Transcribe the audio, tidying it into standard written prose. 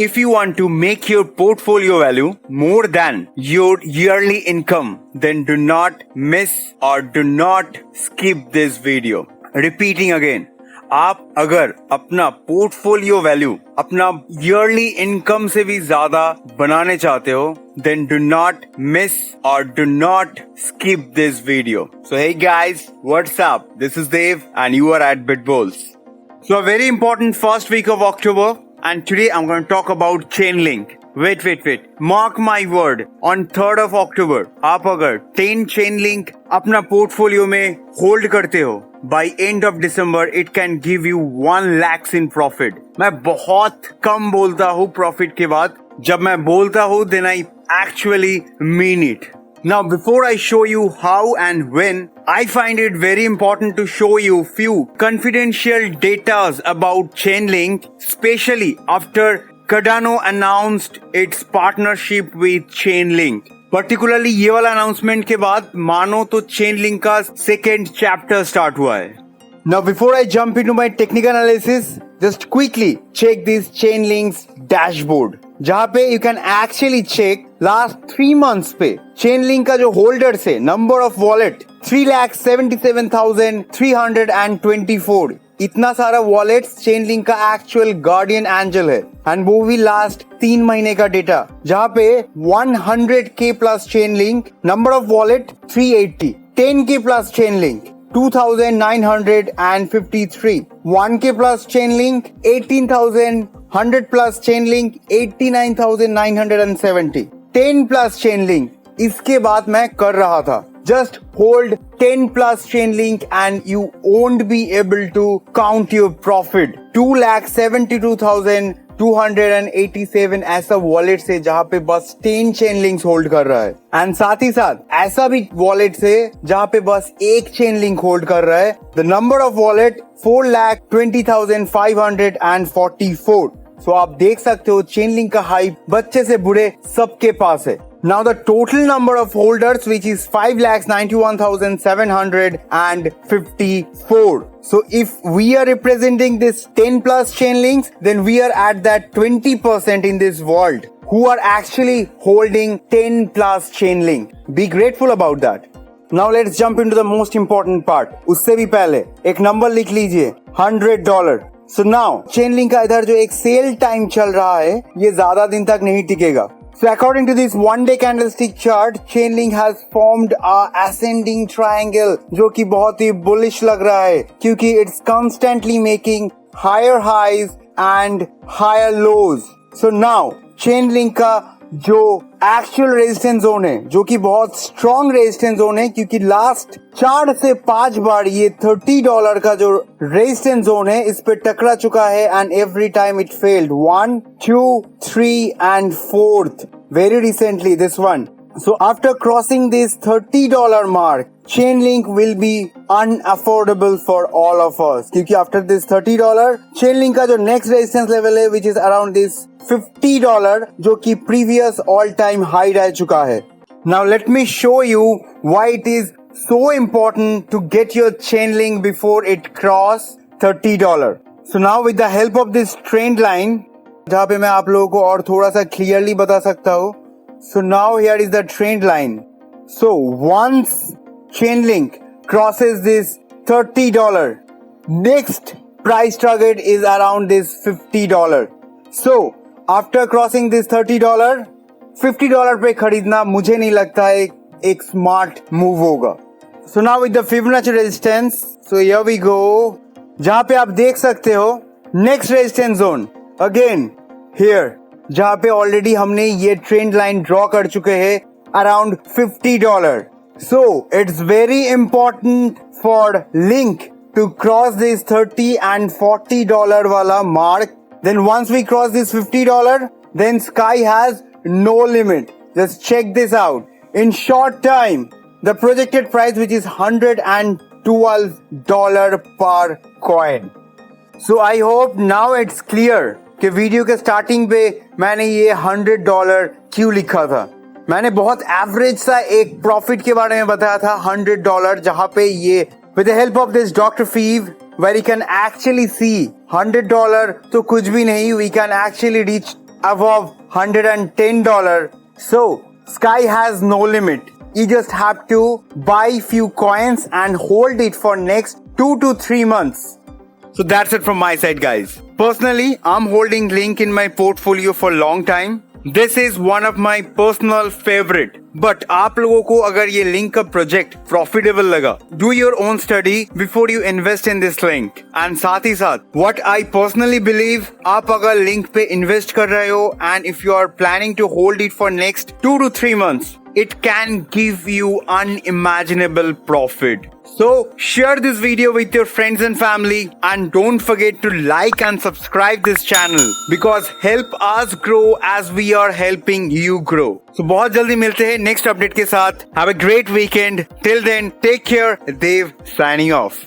If you want to make your portfolio value more than your yearly income, then do not miss or do not skip this video. Repeating again, आप अगर अपना portfolio value अपना yearly income से भी ज्यादा बनाने चाहते हो, then do not miss or do not skip this video. So hey guys, what's up? This is Dev and you are at BitBulls. So a very important first week of October, and today I'm going to talk about Chainlink. Wait. Mark my word. On 3rd of October, आप अगर 10 Chainlink अपना portfolio में hold करते हो, by end of December it can give you 1 lakhs in profit. मैं बहुत कम बोलता हूँ प्रॉफिट के बाद. जब मैं बोलता हूँ then I actually mean it. Now before I show you how and when, I find it very important to show you few confidential datas about Chainlink, especially after Cardano announced its partnership with Chainlink. Particularly ये वाला announcement के बाद मानो तो Chainlink का second chapter start हुआ है. Now before I jump into my technical analysis, just quickly check this Chainlink's dashboard, जहाँ पे you can actually check last 3 months पे Chainlink का जो holders है, number of wallet 3,77,324. इतना सारा वॉलेट्स Chainlink का एक्चुअल गार्डियन एंजल है, एंड वो भी लास्ट 3 महीने का डेटा, जहाँ पे 100K plus Chainlink, number of wallet 380, 10K plus Chainlink 2,953, 1K plus Chainlink 18,000, 100 plus Chainlink 89,970, 10 plus Chainlink इसके बाद मैं कर रहा था. Just hold 10 plus Chainlink and you won't be able to count your profit. 2,72,287 ऐसा वॉलेट से जहाँ पे बस 10 Chainlinks होल्ड कर रहा है, एंड साथ ही साथ ऐसा भी वॉलेट से जहाँ पे बस एक Chainlink होल्ड कर रहा है. The number of wallet 4,20,544. सो आप देख सकते हो Chainlink का हाइप बच्चे से बूढ़े सबके पास है. Now the total number of holders, which is 5,91,754. So if we are representing this 10 plus Chainlinks, then we are at that 20% in this world who are actually holding 10 plus Chainlink. Be grateful about that. Now let's jump into the most important part. उससे भी पहले एक number लिख लीजिए, $100. So now Chainlink का इधर जो एक सेल टाइम चल रहा है, ये ज्यादा दिन तक नहीं टिकेगा. So according to this 1-day candlestick chart, Chainlink has formed a ascending triangle, जो कि बहुत ही bullish लग रहा है, क्योंकि it's constantly making higher highs and higher lows. So now Chainlink का जो एक्चुअल रेजिस्टेंस जोन है, जो कि बहुत स्ट्रॉन्ग रेजिस्टेंस जोन है, क्योंकि लास्ट 4 से 5 बार ये $30 का जो रेजिस्टेंस जोन है इस पे टकरा चुका है, and every time it failed. 1, 2, 3 and 4th very recently this one. So after crossing this $30 mark, Chainlink will be unaffordable for all of us, क्योंकि after this $30 Chainlink का जो next resistance level है, which is around this $50, जो कि previous all time high रह चुका है. Now let me show you why it is so important to get your Chainlink before it cross $30. So now with the help of this trend line, जहाँ पे मैं आप लोगों को और थोड़ा सा clearly बता सकता हूँ. So now here is the trend line. So once Chainlink crosses this $30, next price target is around this $50. So after crossing this $30, $50 पे खरीदना मुझे नहीं लगता है एक स्मार्ट मूव होगा. So now with the Fibonacci resistance, so here we go, जहाँ पे आप देख सकते हो next resistance zone again here, जहाँ पे ऑलरेडी हमने ये ट्रेंड लाइन ड्रॉ कर चुके हैं around $50. So it's very important for Link to cross this $30 and $40 वाला mark. Then once we cross this $50, then sky has no limit. Just check this out. In short time, the projected price, which is $112 per coin. So I hope now it's clear कि video के starting पे मैंने ये $100 क्यों लिखा था. मैंने बहुत एवरेज सा एक प्रॉफिट के बारे में बताया था $100, जहाँ पे ये with the help of this Dr. Feeve, where you can actually see $100 तो कुछ भी नहीं, we can actually reach above $110. So sky has no limit. You just have to buy few coins and hold it for next 2 to 3 months. So that's it from my side, guys. Personally, I'm holding Link in my portfolio for long time. This is one of my personal favorite. But आप लोगों को अगर ये link का project profitable लगा, do your own study before you invest in this link. And साथ ही साथ, what I personally believe, आप अगर लिंक पे इन्वेस्ट कर रहे हो and if you are planning to hold it for next 2 to 3 months, it can give you unimaginable profit. So share this video with your friends and family and don't forget to like and subscribe this channel because help us grow as we are helping you grow. So बहुत जल्दी मिलते हैं next update के साथ. Have a great weekend. Till then, take care. Dev signing off.